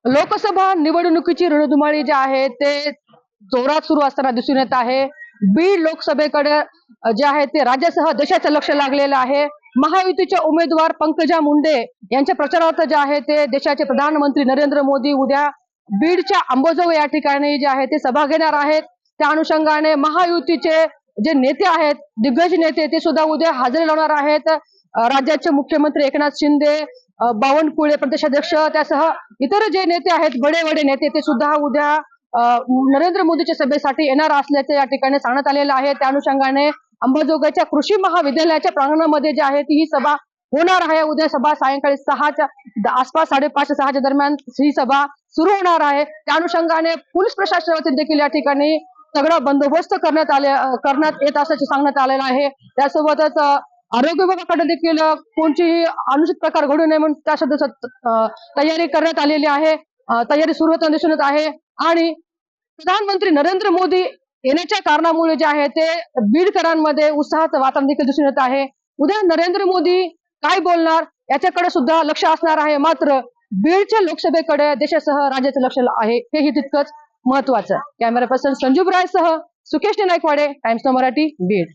लोकसभा निवडणुकीची रणधुमाळी जी आहे ते जोरात सुरू असताना दिसून येत आहे। बीड लोकसभेकडे जे आहे ते राज्यासह देशाचं लक्ष लागलेलं आहे। महायुतीचे उमेदवार पंकजा मुंडे यांच्या प्रचारार्थ जे आहे ते देशाचे प्रधानमंत्री नरेंद्र मोदी उद्या बीडच्या अंबाजोगाई या ठिकाणी जे आहे ते सभा घेणार आहेत। त्या अनुषंगाने महायुतीचे जे नेते आहेत, दिग्गज नेते, ते सुद्धा उद्या हजेरी लावणार आहेत। राज्याचे मुख्यमंत्री एकनाथ शिंदे, बावनकुळे प्रदेशाध्यक्ष, त्यासह इतर जे नेते आहेत, बडे बडे नेते, ते सुद्धा उद्या नरेंद्र मोदीच्या सभेसाठी येणार असल्याचे या ठिकाणी सांगण्यात आलेलं आहे। त्या अनुषंगाने अंबाजोगाईच्या कृषी महाविद्यालयाच्या प्रांगणामध्ये जे आहे ती ही सभा होणार आहे। उद्या सभा सायंकाळी 6च्या आसपास, 5:30 ते 6च्या दरम्यान ही सभा सुरू होणार आहे। त्या अनुषंगाने पोलीस प्रशासनातील देखील या ठिकाणी सगळा बंदोबस्त करण्यात येत असल्याचे सांगण्यात आलेलं आहे। त्यासोबतच आरोग्य विभागाकडे देखील कोणतीही अनुचित प्रकार घडू नये म्हणून त्या तयारी करण्यात आलेली आहे। तयारी सुरू होताना दिसून येत आहे। आणि प्रधानमंत्री नरेंद्र मोदी येण्याच्या कारणामुळे जे आहे ते बीडकरांमध्ये उत्साहाचं वातावरण देखील दिसून येत आहे। उद्या नरेंद्र मोदी काय बोलणार याच्याकडे सुद्धा लक्ष असणार आहे। मात्र बीडच्या लोकसभेकडे देशासह राज्याचं लक्ष आहे, हेही तितकंच महत्वाचं। कॅमेरा पर्सन संजू ब्रायसह सुकेश नाईकवाडे, टाइम्स मराठी, बीड।